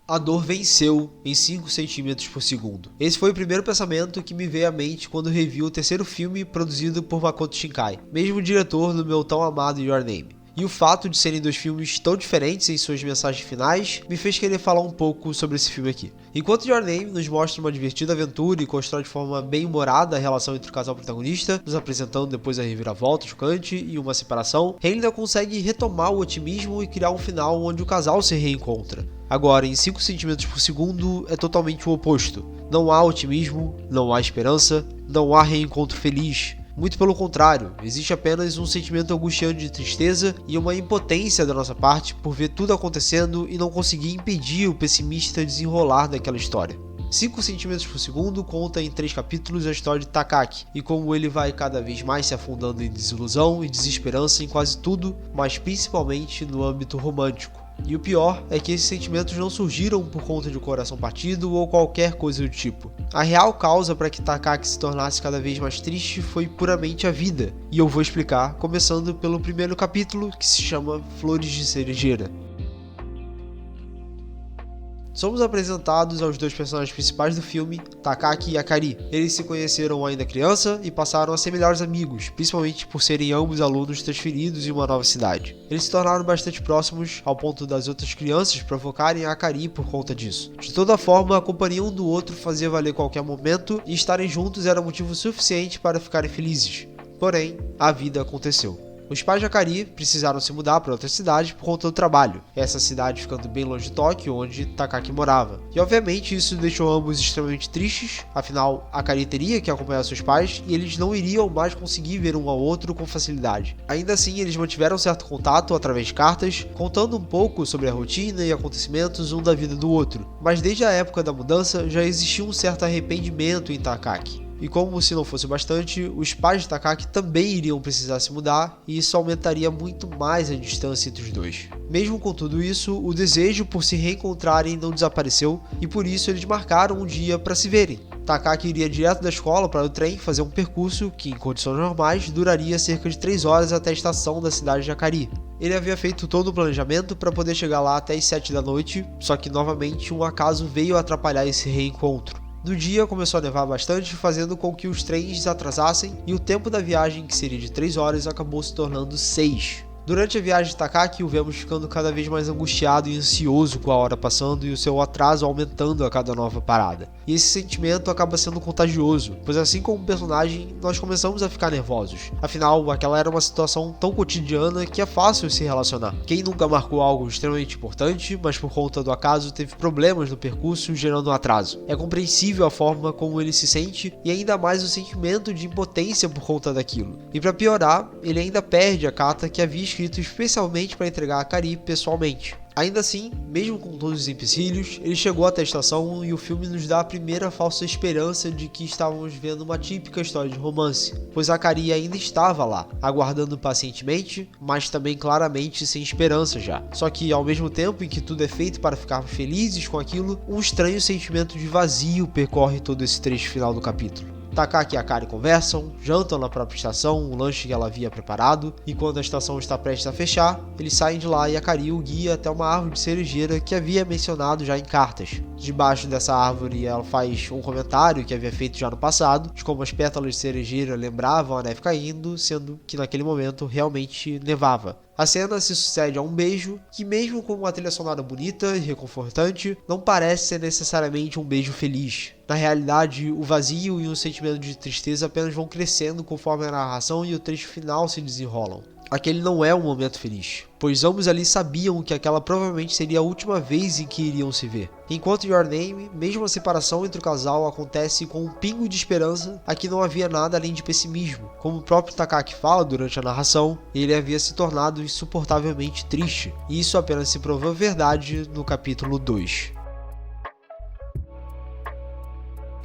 A dor venceu em 5 centímetros por segundo. Esse foi o primeiro pensamento que me veio à mente quando revi o terceiro filme produzido por Makoto Shinkai, mesmo diretor do meu tão amado Your Name. E o fato de serem dois filmes tão diferentes em suas mensagens finais me fez querer falar um pouco sobre esse filme aqui. Enquanto Your Name nos mostra uma divertida aventura e constrói de forma bem humorada a relação entre o casal protagonista, nos apresentando depois a reviravolta chocante e uma separação, ele ainda consegue retomar o otimismo e criar um final onde o casal se reencontra. Agora, em 5 centímetros por segundo, é totalmente o oposto. Não há otimismo, não há esperança, não há reencontro feliz. Muito pelo contrário, existe apenas um sentimento angustiante de tristeza e uma impotência da nossa parte por ver tudo acontecendo e não conseguir impedir o pessimista desenrolar daquela história. 5 centímetros por segundo conta em 3 capítulos a história de Takaki e como ele vai cada vez mais se afundando em desilusão e desesperança em quase tudo, mas principalmente no âmbito romântico. E o pior é que esses sentimentos não surgiram por conta de um coração partido ou qualquer coisa do tipo. A real causa para que Takaki se tornasse cada vez mais triste foi puramente a vida, e eu vou explicar, começando pelo primeiro capítulo, que se chama Flores de Cerejeira. Somos apresentados aos dois personagens principais do filme, Takaki e Akari. Eles se conheceram ainda criança e passaram a ser melhores amigos, principalmente por serem ambos alunos transferidos em uma nova cidade. Eles se tornaram bastante próximos, ao ponto das outras crianças provocarem a Akari por conta disso. De toda forma, a companhia um do outro fazia valer qualquer momento e estarem juntos era motivo suficiente para ficarem felizes. Porém, a vida aconteceu. Os pais de Akari precisaram se mudar para outra cidade por conta do trabalho, essa cidade ficando bem longe de Tóquio, onde Takaki morava. E obviamente isso deixou ambos extremamente tristes, afinal Akari teria que acompanhar seus pais e eles não iriam mais conseguir ver um ao outro com facilidade. Ainda assim, eles mantiveram certo contato através de cartas, contando um pouco sobre a rotina e acontecimentos um da vida do outro. Mas desde a época da mudança já existia um certo arrependimento em Takaki. E como se não fosse bastante, os pais de Takaki também iriam precisar se mudar e isso aumentaria muito mais a distância entre os dois. Mesmo com tudo isso, o desejo por se reencontrarem não desapareceu e por isso eles marcaram um dia para se verem. Takaki iria direto da escola para o trem fazer um percurso que, em condições normais, duraria cerca de 3 horas até a estação da cidade de Akari. Ele havia feito todo o planejamento para poder chegar lá até as 7 da noite, só que novamente um acaso veio atrapalhar esse reencontro. No dia começou a nevar bastante, fazendo com que os trens atrasassem e o tempo da viagem, que seria de 3 horas, acabou se tornando 6. Durante a viagem de Takaki, o vemos ficando cada vez mais angustiado e ansioso com a hora passando e o seu atraso aumentando a cada nova parada. E esse sentimento acaba sendo contagioso, pois assim como o personagem, nós começamos a ficar nervosos. Afinal, aquela era uma situação tão cotidiana que é fácil se relacionar. Quem nunca marcou algo extremamente importante, mas por conta do acaso teve problemas no percurso, gerando um atraso? É compreensível a forma como ele se sente e ainda mais o sentimento de impotência por conta daquilo. E para piorar, ele ainda perde a carta que havia escrito especialmente para entregar a Akari pessoalmente. Ainda assim, mesmo com todos os empecilhos, ele chegou até a estação e o filme nos dá a primeira falsa esperança de que estávamos vendo uma típica história de romance, pois a Akari ainda estava lá, aguardando pacientemente, mas também claramente sem esperança já. Só que ao mesmo tempo em que tudo é feito para ficarmos felizes com aquilo, um estranho sentimento de vazio percorre todo esse trecho final do capítulo. Takaki e Akari conversam, jantam na própria estação, um lanche que ela havia preparado, e quando a estação está prestes a fechar, eles saem de lá e Akari o guia até uma árvore de cerejeira que havia mencionado já em cartas. Debaixo dessa árvore ela faz um comentário que havia feito já no passado, de como as pétalas de cerejeira lembravam a neve caindo, sendo que naquele momento realmente nevava. A cena se sucede a um beijo, que mesmo com uma trilha sonora bonita e reconfortante, não parece ser necessariamente um beijo feliz. Na realidade, o vazio e o sentimento de tristeza apenas vão crescendo conforme a narração e o trecho final se desenrolam. Aquele não é um momento feliz, pois ambos ali sabiam que aquela provavelmente seria a última vez em que iriam se ver. Enquanto em Your Name, mesmo a separação entre o casal acontece com um pingo de esperança, aqui não havia nada além de pessimismo. Como o próprio Takaki fala durante a narração, ele havia se tornado insuportavelmente triste, e isso apenas se provou verdade no capítulo 2.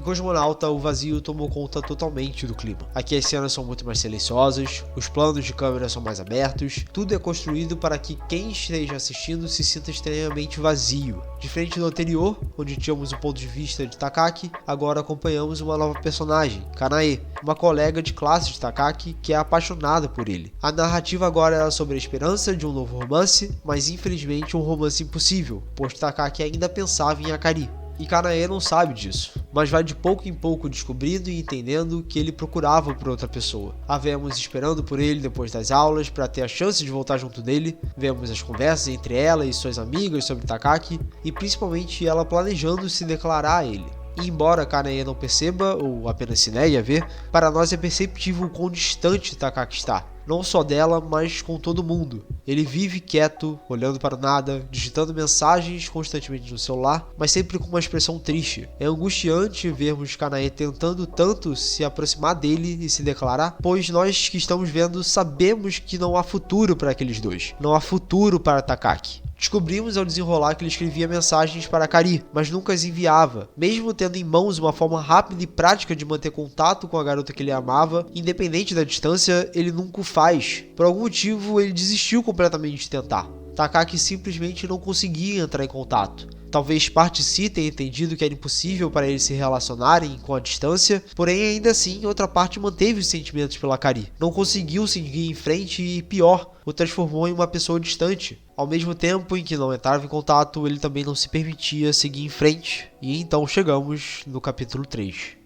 Em Cosmonauta, o vazio tomou conta totalmente do clima. Aqui as cenas são muito mais silenciosas, os planos de câmera são mais abertos, tudo é construído para que quem esteja assistindo se sinta extremamente vazio. Diferente do anterior, onde tínhamos o ponto de vista de Takaki, agora acompanhamos uma nova personagem, Kanae, uma colega de classe de Takaki que é apaixonada por ele. A narrativa agora era sobre a esperança de um novo romance, mas infelizmente um romance impossível, pois Takaki ainda pensava em Akari. E Kanae não sabe disso, mas vai de pouco em pouco descobrindo e entendendo que ele procurava por outra pessoa. A vemos esperando por ele depois das aulas para ter a chance de voltar junto dele, vemos as conversas entre ela e suas amigas sobre Takaki, e principalmente ela planejando se declarar a ele. E embora Kanae não perceba, ou apenas se negue a ver, para nós é perceptível o quão distante Takaki está. Não só dela, mas com todo mundo. Ele vive quieto, olhando para o nada, digitando mensagens constantemente no celular, mas sempre com uma expressão triste. É angustiante vermos Kanae tentando tanto se aproximar dele e se declarar, pois nós que estamos vendo sabemos que não há futuro para aqueles dois. Não há futuro para Takaki. Descobrimos ao desenrolar que ele escrevia mensagens para Akari, mas nunca as enviava. Mesmo tendo em mãos uma forma rápida e prática de manter contato com a garota que ele amava, independente da distância, ele nunca o faz. Por algum motivo, ele desistiu completamente de tentar. Takaki simplesmente não conseguia entrar em contato. Talvez parte de si tenha entendido que era impossível para eles se relacionarem com a distância, porém ainda assim outra parte manteve os sentimentos pela Akari. Não conseguiu seguir em frente e, pior, o transformou em uma pessoa distante. Ao mesmo tempo em que não entrava em contato, ele também não se permitia seguir em frente. E então chegamos no capítulo 3.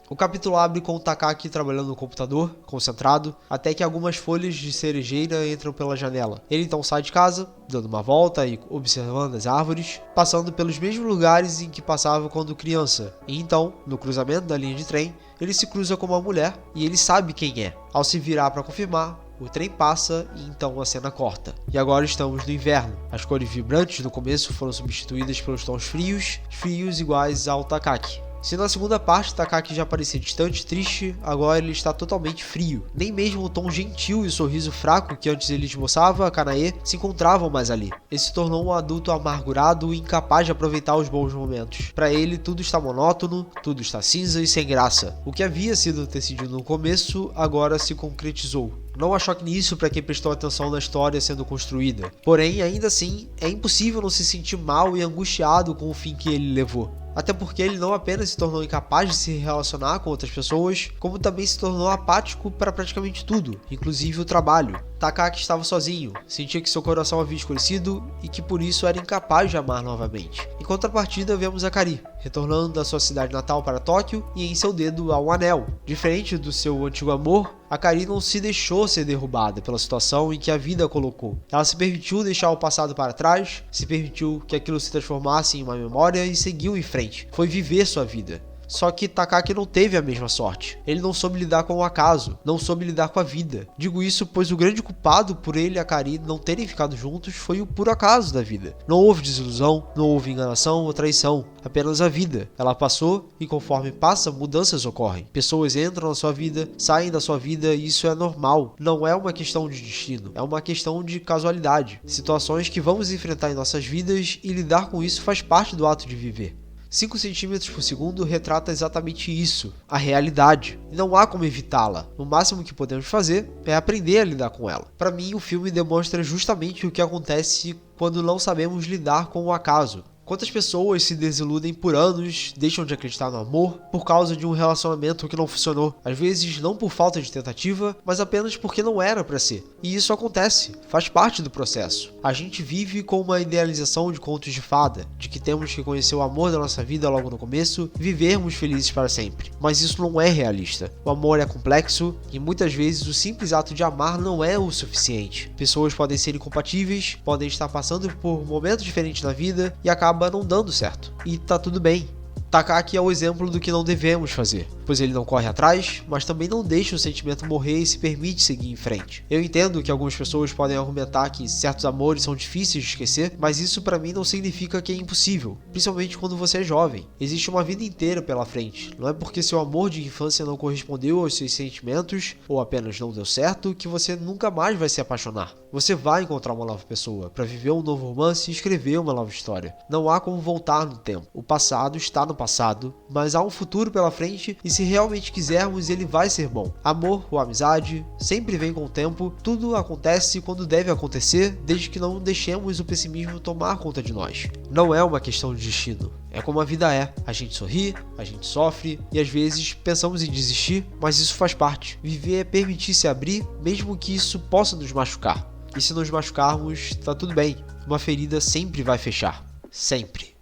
O capítulo abre com o Takaki trabalhando no computador, concentrado, até que algumas folhas de cerejeira entram pela janela. Ele então sai de casa, dando uma volta e observando as árvores, passando pelos mesmos lugares em que passava quando criança. E então, no cruzamento da linha de trem, ele se cruza com uma mulher e ele sabe quem é. Ao se virar para confirmar, o trem passa e então a cena corta. E agora estamos no inverno. As cores vibrantes no começo foram substituídas pelos tons frios iguais ao Takaki. Se na segunda parte Takaki já parecia distante e triste, agora ele está totalmente frio. Nem mesmo o tom gentil e o sorriso fraco que antes ele esboçava a Kanae se encontravam mais ali. Ele se tornou um adulto amargurado e incapaz de aproveitar os bons momentos. Para ele, tudo está monótono, tudo está cinza e sem graça. O que havia sido decidido no começo, agora se concretizou. Não há choque nisso para quem prestou atenção na história sendo construída. Porém, ainda assim, é impossível não se sentir mal e angustiado com o fim que ele levou. Até porque ele não apenas se tornou incapaz de se relacionar com outras pessoas, como também se tornou apático para praticamente tudo, inclusive o trabalho. Takaki estava sozinho, sentia que seu coração havia escurecido e que por isso era incapaz de amar novamente. Em contrapartida, vemos Akari, retornando da sua cidade natal para Tóquio e em seu dedo há um anel. Diferente do seu antigo amor, Akari não se deixou ser derrubada pela situação em que a vida a colocou. Ela se permitiu deixar o passado para trás, se permitiu que aquilo se transformasse em uma memória e seguiu em frente. Foi viver sua vida. Só que Takaki não teve a mesma sorte. Ele não soube lidar com o acaso, não soube lidar com a vida. Digo isso pois o grande culpado por ele e Akari não terem ficado juntos foi o puro acaso da vida. Não houve desilusão, não houve enganação ou traição, apenas a vida. Ela passou e conforme passa, mudanças ocorrem. Pessoas entram na sua vida, saem da sua vida e isso é normal. Não é uma questão de destino, é uma questão de casualidade. Situações que vamos enfrentar em nossas vidas e lidar com isso faz parte do ato de viver. 5 centímetros por segundo retrata exatamente isso, a realidade, e não há como evitá-la. O máximo que podemos fazer é aprender a lidar com ela. Para mim, o filme demonstra justamente o que acontece quando não sabemos lidar com o acaso. Quantas pessoas se desiludem por anos, deixam de acreditar no amor por causa de um relacionamento que não funcionou. Às vezes não por falta de tentativa, mas apenas porque não era para ser. E isso acontece, faz parte do processo. A gente vive com uma idealização de contos de fada, de que temos que conhecer o amor da nossa vida logo no começo e vivermos felizes para sempre. Mas isso não é realista. O amor é complexo e muitas vezes o simples ato de amar não é o suficiente. Pessoas podem ser incompatíveis, podem estar passando por momentos diferentes na vida e acabam não dando certo. E tá tudo bem. Takaki é o exemplo do que não devemos fazer, pois ele não corre atrás, mas também não deixa o sentimento morrer e se permite seguir em frente. Eu entendo que algumas pessoas podem argumentar que certos amores são difíceis de esquecer, mas isso pra mim não significa que é impossível, principalmente quando você é jovem. Existe uma vida inteira pela frente, não é porque seu amor de infância não correspondeu aos seus sentimentos, ou apenas não deu certo, que você nunca mais vai se apaixonar. Você vai encontrar uma nova pessoa, para viver um novo romance e escrever uma nova história. Não há como voltar no tempo. O passado está no passado, mas há um futuro pela frente e se realmente quisermos ele vai ser bom. Amor ou amizade sempre vem com o tempo, tudo acontece quando deve acontecer, desde que não deixemos o pessimismo tomar conta de nós. Não é uma questão de destino, é como a vida é. A gente sorri, a gente sofre e às vezes pensamos em desistir, mas isso faz parte. Viver é permitir se abrir, mesmo que isso possa nos machucar. E se nos machucarmos, tá tudo bem. Uma ferida sempre vai fechar. Sempre.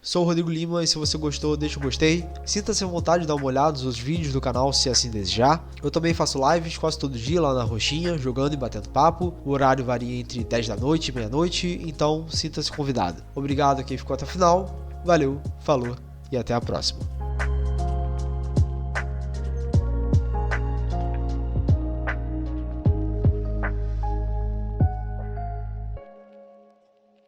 Sou o Rodrigo Lima e se você gostou, deixa um gostei. Sinta-se à vontade de dar uma olhada nos outros vídeos do canal se assim desejar. Eu também faço lives quase todo dia lá na Roxinha, jogando e batendo papo. O horário varia entre 10 da noite e meia-noite, então sinta-se convidado. Obrigado a quem ficou até o final. Valeu, falou e até a próxima.